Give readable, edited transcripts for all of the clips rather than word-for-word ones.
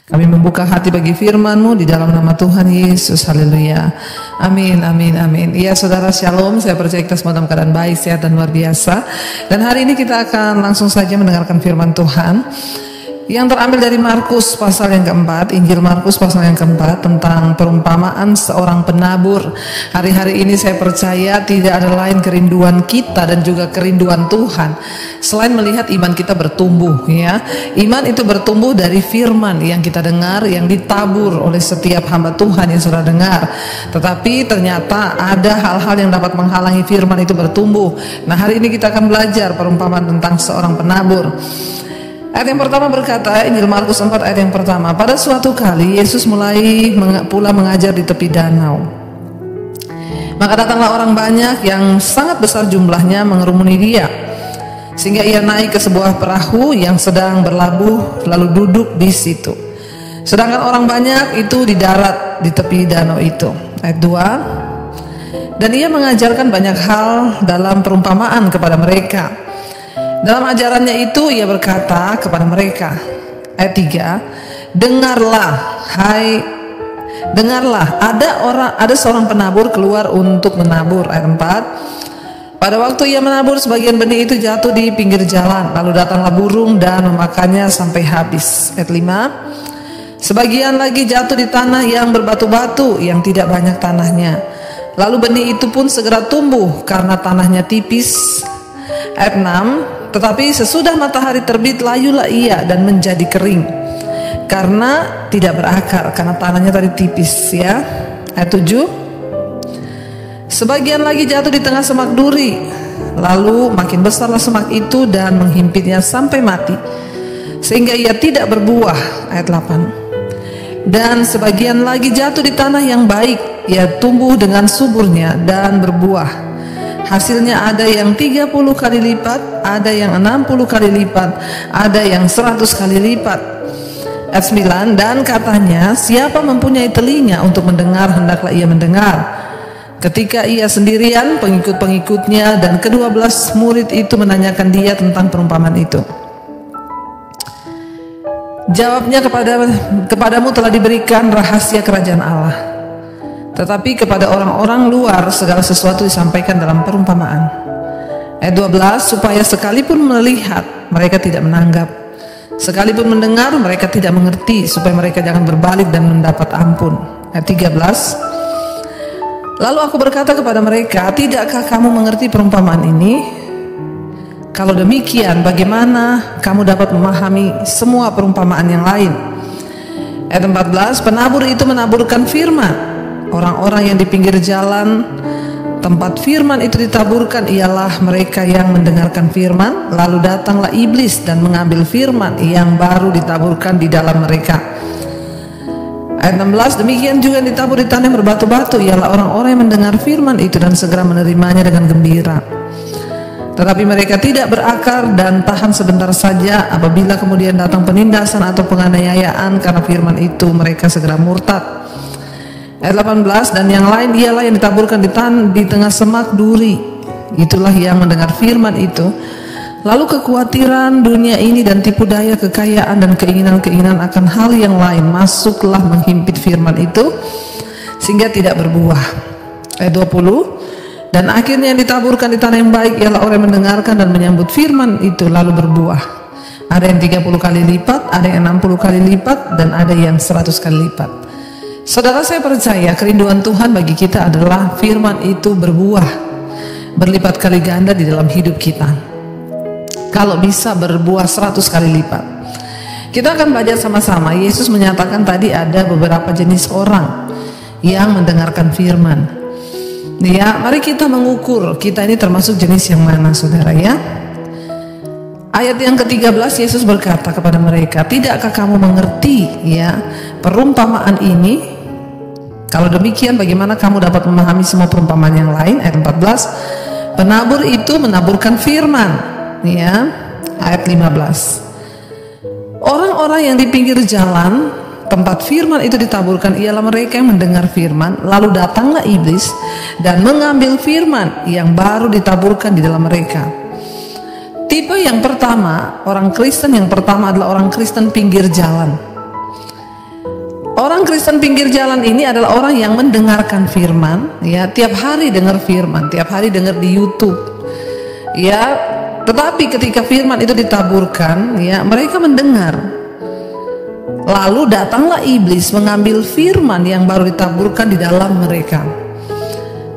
Kami membuka hati bagi firman-Mu di dalam nama Tuhan Yesus. Haleluya. Amin, amin, amin. Ya saudara, shalom. Saya percaya kita semua dalam keadaan baik, sehat, dan luar biasa. Dan hari ini kita akan langsung saja mendengarkan firman Tuhan yang terambil dari Markus pasal yang keempat, Injil Markus pasal yang keempat, tentang perumpamaan seorang penabur. Hari-hari ini saya percaya tidak ada lain kerinduan kita dan juga kerinduan Tuhan selain melihat iman kita bertumbuh, ya. Iman itu bertumbuh dari firman yang kita dengar, yang ditabur oleh setiap hamba Tuhan yang sudah dengar. Tetapi ternyata ada hal-hal yang dapat menghalangi firman itu bertumbuh. Nah, hari ini kita akan belajar perumpamaan tentang seorang penabur. Ayat yang pertama berkata, Injil Markus 4 ayat yang pertama, pada suatu kali Yesus mulai pula mengajar di tepi danau. Maka datanglah orang banyak yang sangat besar jumlahnya mengerumuni dia, sehingga ia naik ke sebuah perahu yang sedang berlabuh lalu duduk di situ. Sedangkan orang banyak itu di darat di tepi danau itu. Ayat 2, dan ia mengajarkan banyak hal dalam perumpamaan kepada mereka. Dalam ajarannya itu ia berkata kepada mereka, ayat 3, dengarlah, ada seorang penabur keluar untuk menabur. Ayat 4, pada waktu ia menabur, sebagian benih itu jatuh di pinggir jalan, lalu datanglah burung dan memakannya sampai habis. Ayat 5, sebagian lagi jatuh di tanah yang berbatu-batu, yang tidak banyak tanahnya, lalu benih itu pun segera tumbuh karena tanahnya tipis. Ayat 6, tetapi sesudah matahari terbit layulah ia dan menjadi kering karena tidak berakar, karena tanahnya tadi tipis, ya. Ayat 7, sebagian lagi jatuh di tengah semak duri, lalu makin besarlah semak itu dan menghimpitnya sampai mati, sehingga ia tidak berbuah. Ayat 8, dan sebagian lagi jatuh di tanah yang baik, ia tumbuh dengan suburnya dan berbuah. Hasilnya ada yang 30 kali lipat, ada yang 60 kali lipat, ada yang 100 kali lipat. Ayat 9, dan katanya, siapa mempunyai telinga untuk mendengar, hendaklah ia mendengar. Ketika ia sendirian, pengikut-pengikutnya dan ke-12 murid itu menanyakan dia tentang perumpamaan itu. Jawabnya, kepadamu telah diberikan rahasia kerajaan Allah, tetapi kepada orang-orang luar segala sesuatu disampaikan dalam perumpamaan. Ayat 12, supaya sekalipun melihat mereka tidak menanggap, sekalipun mendengar mereka tidak mengerti, supaya mereka jangan berbalik dan mendapat ampun. Ayat 13, lalu aku berkata kepada mereka, tidakkah kamu mengerti perumpamaan ini? Kalau demikian, bagaimana kamu dapat memahami semua perumpamaan yang lain? Ayat 14, penabur itu menaburkan firman. Orang-orang yang di pinggir jalan tempat firman itu ditaburkan ialah mereka yang mendengarkan firman, lalu datanglah iblis dan mengambil firman yang baru ditaburkan di dalam mereka. Ayat 16, demikian juga yang ditabur di tanah yang berbatu-batu ialah orang-orang yang mendengar firman itu dan segera menerimanya dengan gembira. Tetapi mereka tidak berakar dan tahan sebentar saja, apabila kemudian datang penindasan atau penganiayaan karena firman itu, mereka segera murtad. Ayat 18, dan yang lain ialah yang ditaburkan di tengah semak duri. Itulah yang mendengar firman itu, lalu kekhawatiran dunia ini dan tipu daya kekayaan dan keinginan-keinginan akan hal yang lain masuklah menghimpit firman itu sehingga tidak berbuah. Ayat 20, dan akhirnya yang ditaburkan di tanah yang baik ialah orang yang mendengarkan dan menyambut firman itu lalu berbuah. Ada yang 30 kali lipat, ada yang 60 kali lipat, dan ada yang 100 kali lipat. Saudara, saya percaya kerinduan Tuhan bagi kita adalah firman itu berbuah berlipat kali ganda di dalam hidup kita. Kalau bisa berbuah 100 kali lipat. Kita akan belajar sama-sama. Yesus menyatakan tadi ada beberapa jenis orang yang mendengarkan firman. Ya, mari kita mengukur kita ini termasuk jenis yang mana, saudara, ya. Ayat yang ke-13, Yesus berkata kepada mereka, tidakkah kamu mengerti, ya, perumpamaan ini? Kalau demikian, bagaimana kamu dapat memahami semua perumpamaan yang lain? Ayat 14, penabur itu menaburkan firman, ya. Ayat 15, orang-orang yang di pinggir jalan tempat firman itu ditaburkan ialah mereka yang mendengar firman, lalu datanglah iblis dan mengambil firman yang baru ditaburkan di dalam mereka. Tipe yang pertama, orang Kristen yang pertama adalah orang Kristen pinggir jalan. Orang Kristen pinggir jalan ini adalah orang yang mendengarkan firman, ya, tiap hari dengar firman, tiap hari dengar di YouTube, ya. Tetapi ketika firman itu ditaburkan, ya, mereka mendengar. Lalu datanglah iblis mengambil firman yang baru ditaburkan di dalam mereka.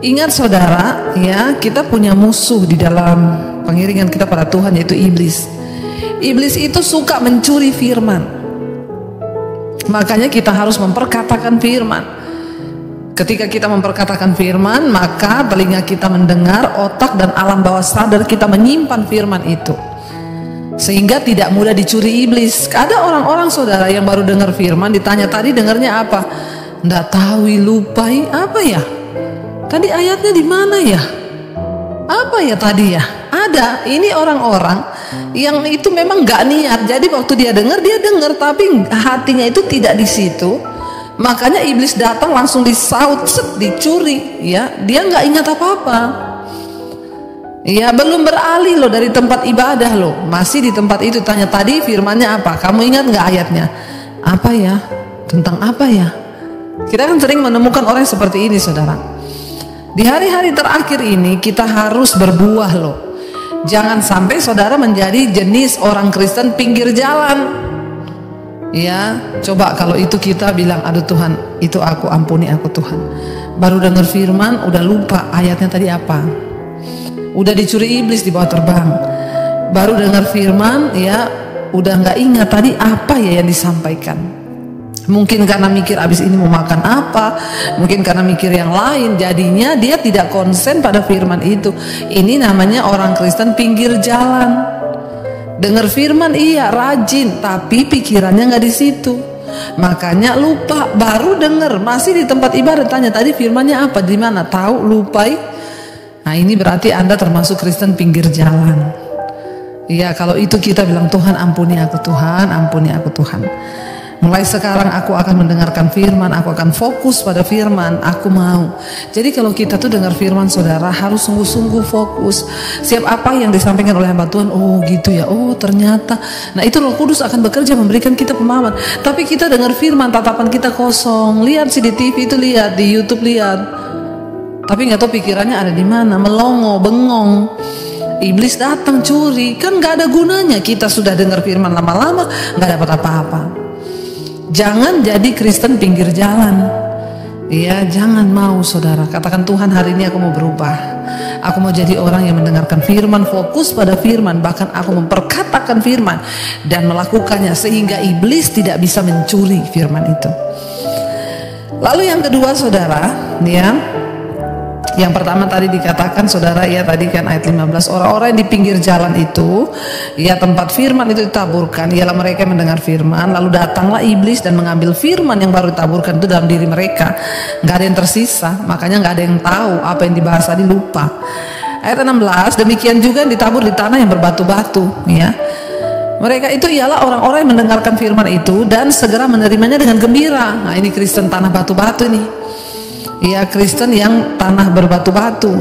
Ingat saudara, ya, kita punya musuh di dalam pengiringan kita pada Tuhan, yaitu iblis. Iblis itu suka mencuri firman. Makanya kita harus memperkatakan firman. Ketika kita memperkatakan firman, maka telinga kita mendengar, otak dan alam bawah sadar kita menyimpan firman itu, sehingga tidak mudah dicuri iblis. Ada orang-orang saudara yang baru dengar firman, ditanya tadi dengarnya apa? Nggak tahu, lupai apa ya? Tadi ayatnya di mana ya? Apa ya tadi ya? Ada, ini orang-orang yang itu memang gak niat. Jadi waktu dia dengar, tapi hatinya itu tidak di situ. Makanya iblis datang langsung disaut, dicuri, ya. Dia gak ingat apa-apa. Ya, belum beralih loh dari tempat ibadah loh. Masih di tempat itu, tanya tadi firmannya apa? Kamu ingat gak ayatnya? Apa ya? Tentang apa ya? Kita kan sering menemukan orang seperti ini, saudara. Di hari-hari terakhir ini kita harus berbuah loh. Jangan sampai saudara menjadi jenis orang Kristen pinggir jalan. Ya, coba kalau itu kita bilang, aduh Tuhan, itu aku, ampuni aku Tuhan. Baru dengar firman, udah lupa ayatnya tadi apa. Udah dicuri iblis di bawah terbang. Baru dengar firman, ya, udah nggak ingat tadi apa ya yang disampaikan. Mungkin karena mikir abis ini mau makan apa, mungkin karena mikir yang lain, jadinya dia tidak konsen pada firman itu. Ini namanya orang Kristen pinggir jalan. Dengar firman iya, rajin, tapi pikirannya nggak di situ. Makanya lupa. Baru dengar, masih di tempat ibadah, tanya tadi firmannya apa, di mana, tahu, lupai. Nah, ini berarti Anda termasuk Kristen pinggir jalan. Iya, kalau itu kita bilang, Tuhan ampuni aku Tuhan, ampuni aku Tuhan. Mulai sekarang aku akan mendengarkan firman, aku akan fokus pada firman, aku mau. Jadi kalau kita tuh dengar firman saudara, harus sungguh-sungguh fokus. Siap apa yang disampaikan oleh hamba Tuhan, oh gitu ya, oh ternyata. Nah itu Roh Kudus akan bekerja memberikan kita pemahaman. Tapi kita dengar firman, tatapan kita kosong. Lihat sih di TV itu, lihat di YouTube, lihat. Tapi nggak tahu pikirannya ada di mana, melongo, bengong. Iblis datang curi, kan nggak ada gunanya. Kita sudah dengar firman lama-lama, nggak dapat apa-apa. Jangan jadi Kristen pinggir jalan. Ya, jangan mau saudara. Katakan, Tuhan hari ini aku mau berubah. Aku mau jadi orang yang mendengarkan firman, fokus pada firman. Bahkan aku memperkatakan firman dan melakukannya sehingga iblis tidak bisa mencuri firman itu. Lalu yang kedua saudara, ya, yang pertama tadi dikatakan saudara, ya tadi kan ayat 15, orang-orang yang di pinggir jalan itu, ya tempat firman itu ditaburkan, ialah mereka yang mendengar firman, lalu datanglah iblis dan mengambil firman yang baru ditaburkan itu dalam diri mereka. Nggak ada yang tersisa, makanya nggak ada yang tahu apa yang dibahas tadi, lupa. Ayat 16, demikian juga yang ditabur di tanah yang berbatu-batu, ya. Mereka itu ialah orang-orang yang mendengarkan firman itu dan segera menerimanya dengan gembira. Nah ini Kristen tanah batu-batu ini. Ya, Kristen yang tanah berbatu-batu.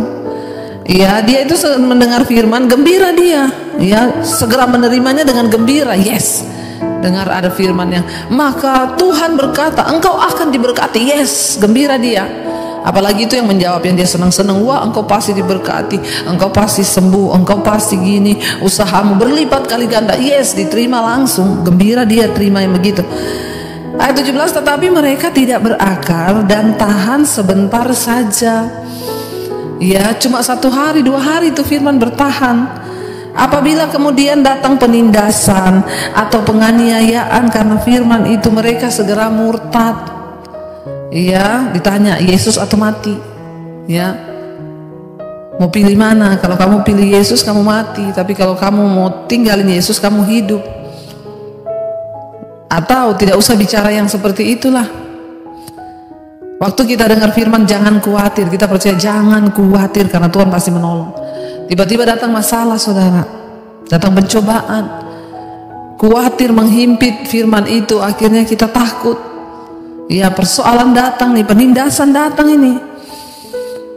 Ya, dia itu mendengar firman, gembira dia. Ya, segera menerimanya dengan gembira. Yes, dengar ada firman yang, maka Tuhan berkata, engkau akan diberkati. Yes, gembira dia. Apalagi itu yang menjawab, yang dia senang-senang. Wah, engkau pasti diberkati, engkau pasti sembuh, engkau pasti gini, usahamu berlipat kali ganda. Yes, diterima langsung. Gembira dia terima yang begitu. Ayat 17, tetapi mereka tidak berakar dan tahan sebentar saja. Ya, cuma 1 hari 2 hari itu firman bertahan. Apabila kemudian datang penindasan atau penganiayaan karena firman itu, mereka segera murtad. Ya, ditanya Yesus atau mati. Ya, mau pilih mana? Kalau kamu pilih Yesus kamu mati, tapi kalau kamu mau tinggalin Yesus kamu hidup. Atau tidak usah bicara yang seperti itulah. Waktu kita dengar firman, jangan khawatir, kita percaya jangan khawatir karena Tuhan pasti menolong. Tiba-tiba datang masalah saudara, datang pencobaan, khawatir menghimpit firman itu, akhirnya kita takut. Ya, persoalan datang nih, penindasan datang ini.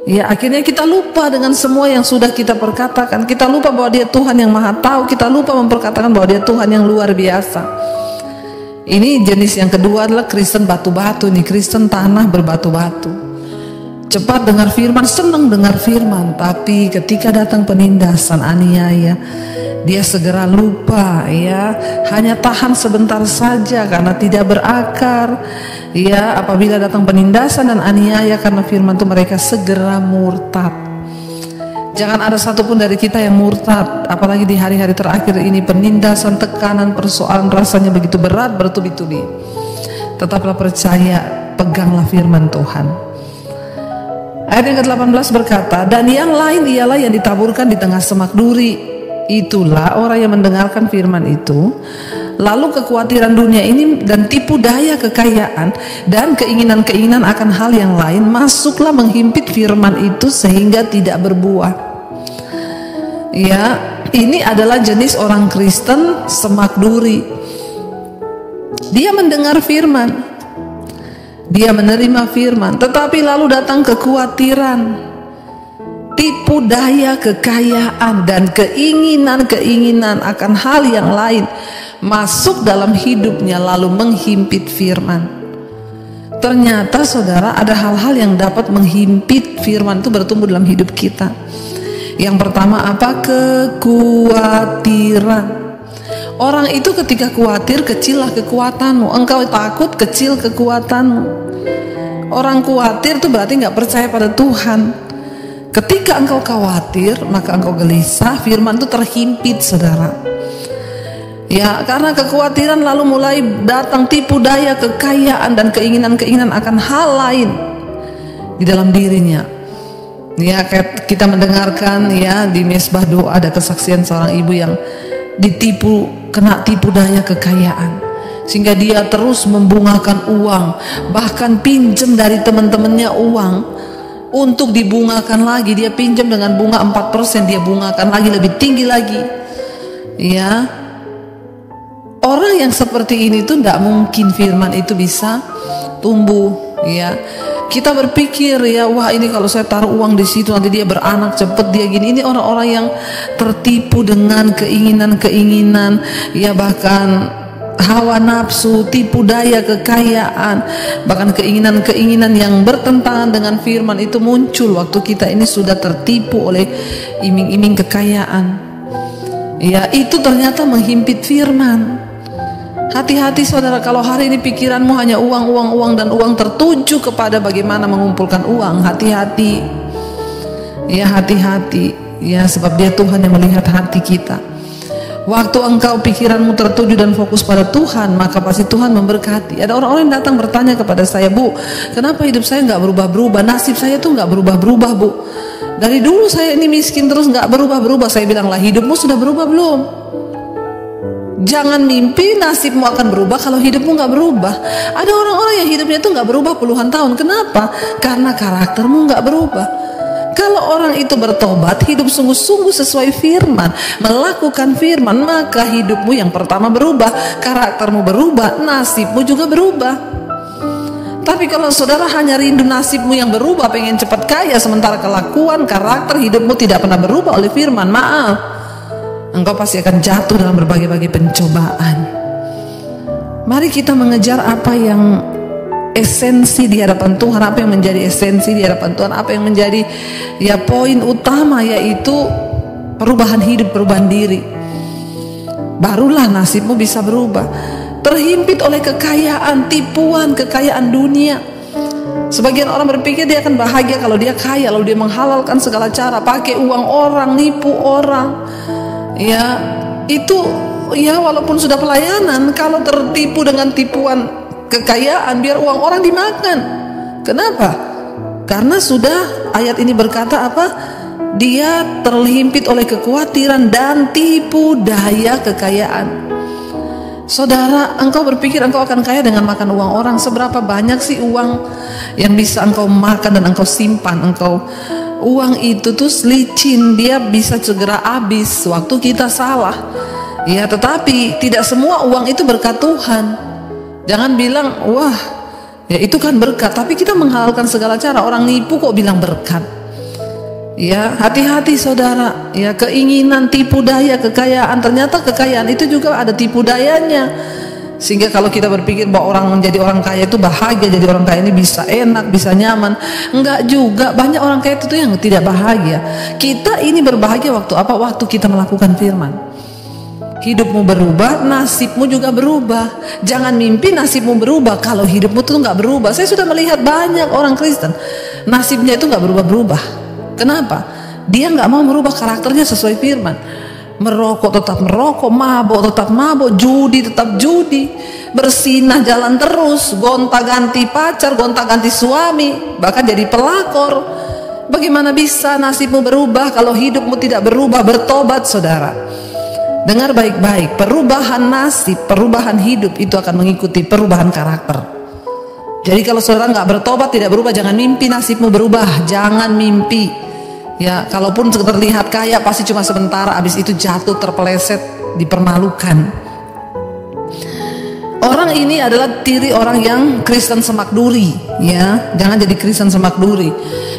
Ya, akhirnya kita lupa dengan semua yang sudah kita perkatakan. Kita lupa bahwa dia Tuhan yang maha tahu, kita lupa memperkatakan bahwa dia Tuhan yang luar biasa. Ini jenis yang kedua adalah Kristen batu-batu. Nih, Kristen tanah berbatu-batu. Cepat dengar firman, senang dengar firman, tapi ketika datang penindasan, aniaya, dia segera lupa, ya, hanya tahan sebentar saja karena tidak berakar. Ya, apabila datang penindasan dan aniaya karena firman itu, mereka segera murtad. Jangan ada satupun dari kita yang murtad, apalagi di hari-hari terakhir ini, penindasan, tekanan, persoalan rasanya begitu berat, bertubi-tubi. Tetaplah percaya, peganglah firman Tuhan. Ayat yang ke-18 berkata, dan yang lain ialah yang ditaburkan di tengah semak duri. Itulah orang yang mendengarkan firman itu, lalu kekhawatiran dunia ini dan tipu daya kekayaan dan keinginan-keinginan akan hal yang lain masuklah menghimpit firman itu sehingga tidak berbuah. Ya, ini adalah jenis orang Kristen semak duri. Dia mendengar firman, dia menerima firman, tetapi lalu datang kekhawatiran, tipu daya kekayaan dan keinginan-keinginan akan hal yang lain masuk dalam hidupnya lalu menghimpit firman. Ternyata saudara, ada hal-hal yang dapat menghimpit firman itu bertumbuh dalam hidup kita. Yang pertama apa? Kekhawatiran. Orang itu ketika khawatir, kecillah kekuatanmu. Engkau takut, kecil kekuatanmu. Orang khawatir itu berarti nggak percaya pada Tuhan. Ketika engkau khawatir, maka engkau gelisah, firman itu terhimpit, saudara. Ya, karena kekhawatiran lalu mulai datang tipu daya kekayaan dan keinginan-keinginan akan hal lain di dalam dirinya. Ya, kita mendengarkan ya di mesbah doa ada kesaksian seorang ibu yang kena tipu daya kekayaan, sehingga dia terus membungakan uang, bahkan pinjam dari teman-temannya uang untuk dibungakan lagi. Dia pinjam dengan bunga 4%, dia bungakan lagi lebih tinggi lagi. Ya, orang yang seperti ini tuh tidak mungkin firman itu bisa tumbuh. Ya, kita berpikir ya, wah ini kalau saya taruh uang di situ nanti dia beranak cepet, dia gini. Ini orang-orang yang tertipu dengan keinginan-keinginan, ya bahkan hawa nafsu, tipu daya kekayaan, bahkan keinginan-keinginan yang bertentangan dengan firman itu muncul waktu kita ini sudah tertipu oleh iming-iming kekayaan. Ya, itu ternyata menghimpit firman. Hati-hati saudara, kalau hari ini pikiranmu hanya uang, uang, uang, dan uang tertuju kepada bagaimana mengumpulkan uang, hati-hati. Ya, hati-hati. Ya, sebab dia Tuhan yang melihat hati kita. Waktu engkau pikiranmu tertuju dan fokus pada Tuhan, maka pasti Tuhan memberkati. Ada orang-orang yang datang bertanya kepada saya, Bu, kenapa hidup saya nggak berubah-berubah? Nasib saya tuh nggak berubah-berubah, Bu. Dari dulu saya ini miskin terus nggak berubah-berubah. Saya bilang lah, hidupmu sudah berubah belum? Jangan mimpi nasibmu akan berubah kalau hidupmu nggak berubah. Ada orang-orang yang hidupnya itu nggak berubah puluhan tahun. Kenapa? Karena karaktermu nggak berubah. Kalau orang itu bertobat, hidup sungguh-sungguh sesuai firman, melakukan firman, maka hidupmu yang pertama berubah, karaktermu berubah, nasibmu juga berubah. Tapi kalau saudara hanya rindu nasibmu yang berubah, pengen cepat kaya, sementara kelakuan, karakter, hidupmu tidak pernah berubah oleh firman, maaf, engkau pasti akan jatuh dalam berbagai-bagai pencobaan. Mari kita mengejar apa yang esensi di hadapan Tuhan, apa yang menjadi esensi di hadapan Tuhan, apa yang menjadi ya poin utama, yaitu perubahan hidup, perubahan diri. Barulah nasibmu bisa berubah. Terhimpit oleh kekayaan, tipuan kekayaan dunia. Sebagian orang berpikir dia akan bahagia kalau dia kaya, lalu dia menghalalkan segala cara, pakai uang orang, nipu orang. Ya, itu ya walaupun sudah pelayanan, kalau tertipu dengan tipuan kekayaan, biar uang orang dimakan. Kenapa? Karena sudah ayat ini berkata apa? Dia terhimpit oleh kekhawatiran dan tipu daya kekayaan. Saudara, engkau berpikir engkau akan kaya dengan makan uang orang. Seberapa banyak sih uang yang bisa engkau makan dan engkau simpan? Uang itu tuh licin, dia bisa segera habis waktu kita salah. Ya, tetapi tidak semua uang itu berkat Tuhan. Jangan bilang, wah ya itu kan berkat, tapi kita menghalalkan segala cara. Orang nipu kok bilang berkat? Ya, hati-hati saudara. Ya, keinginan, tipu daya kekayaan, ternyata kekayaan itu juga ada tipu dayanya. Sehingga kalau kita berpikir bahwa orang menjadi orang kaya itu bahagia, jadi orang kaya ini bisa enak, bisa nyaman, enggak juga. Banyak orang kaya itu yang tidak bahagia. Kita ini berbahagia waktu apa? Waktu kita melakukan firman. Hidupmu berubah, nasibmu juga berubah. Jangan mimpi nasibmu berubah kalau hidupmu tuh nggak berubah. Saya sudah melihat banyak orang Kristen, nasibnya itu nggak berubah-berubah. Kenapa? Dia nggak mau merubah karakternya sesuai firman. Merokok tetap merokok, mabuk tetap mabuk, judi tetap judi, bersinah jalan terus, gonta-ganti pacar, gonta-ganti suami, bahkan jadi pelakor. Bagaimana bisa nasibmu berubah kalau hidupmu tidak berubah? Bertobat, saudara. Dengar baik-baik, perubahan nasib, perubahan hidup itu akan mengikuti perubahan karakter. Jadi kalau saudara nggak bertobat, tidak berubah, jangan mimpi nasibmu berubah, jangan mimpi. Ya, kalaupun terlihat kaya pasti cuma sementara, habis itu jatuh, terpeleset, dipermalukan. Orang ini adalah ciri orang yang Kristen semak duri, ya. Jangan jadi Kristen semak duri.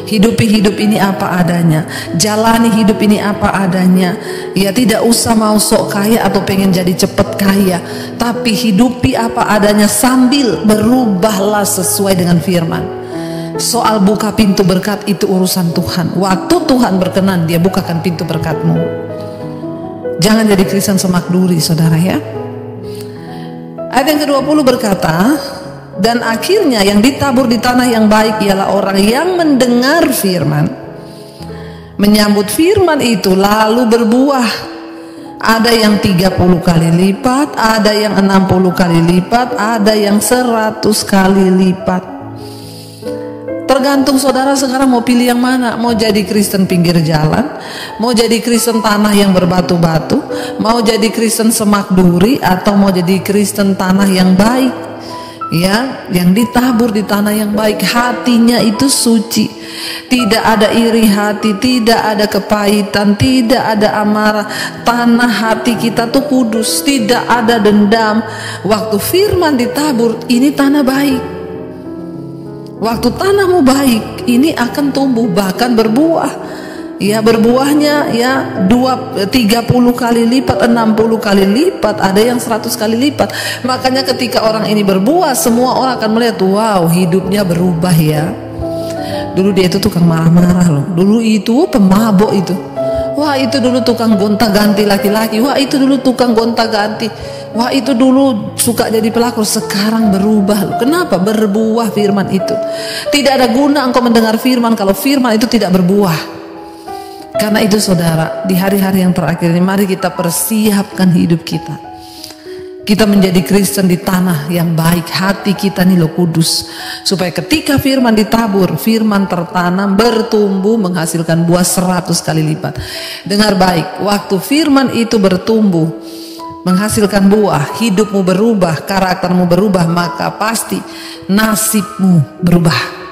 Hidupi hidup ini apa adanya, jalani hidup ini apa adanya. Ya, tidak usah mau sok kaya atau pengen jadi cepet kaya, tapi hidupi apa adanya sambil berubahlah sesuai dengan firman. Soal buka pintu berkat itu urusan Tuhan. Waktu Tuhan berkenan, Dia bukakan pintu berkatmu. Jangan jadi Kristen semak duri, saudara, ya. Ayat yang ke-20 berkata, dan akhirnya yang ditabur di tanah yang baik ialah orang yang mendengar firman, menyambut firman itu lalu berbuah. Ada yang 30 kali lipat, ada yang 60 kali lipat, ada yang 100 kali lipat. Tergantung saudara sekarang mau pilih yang mana. Mau jadi Kristen pinggir jalan, mau jadi Kristen tanah yang berbatu-batu, mau jadi Kristen semak duri, atau mau jadi Kristen tanah yang baik, ya, yang ditabur di tanah yang baik. Hatinya itu suci, tidak ada iri hati, tidak ada kepahitan, tidak ada amarah. Tanah hati kita tuh kudus, tidak ada dendam. Waktu firman ditabur, ini tanah baik. Waktu tanahmu baik, ini akan tumbuh, bahkan berbuah. Ya, berbuahnya ya 30 kali lipat, 60 kali lipat, ada yang 100 kali lipat. Makanya ketika orang ini berbuah, semua orang akan melihat, wow, hidupnya berubah ya. Dulu dia itu tukang marah-marah loh. Dulu itu pemabok itu. Wah, itu dulu tukang gonta-ganti laki-laki. Wah, itu dulu tukang gonta-ganti. Wah, itu dulu suka jadi pelakor. Sekarang berubah loh. Kenapa? Berbuah firman itu. Tidak ada guna engkau mendengar firman kalau firman itu tidak berbuah. Karena itu saudara, di hari-hari yang terakhir ini mari kita persiapkan hidup kita. Kita menjadi Kristen di tanah yang baik. Hati kita nih loh kudus, supaya ketika firman ditabur, firman tertanam, bertumbuh, menghasilkan buah 100 kali lipat. Dengar baik, waktu firman itu bertumbuh, menghasilkan buah, hidupmu berubah, karaktermu berubah, maka pasti nasibmu berubah.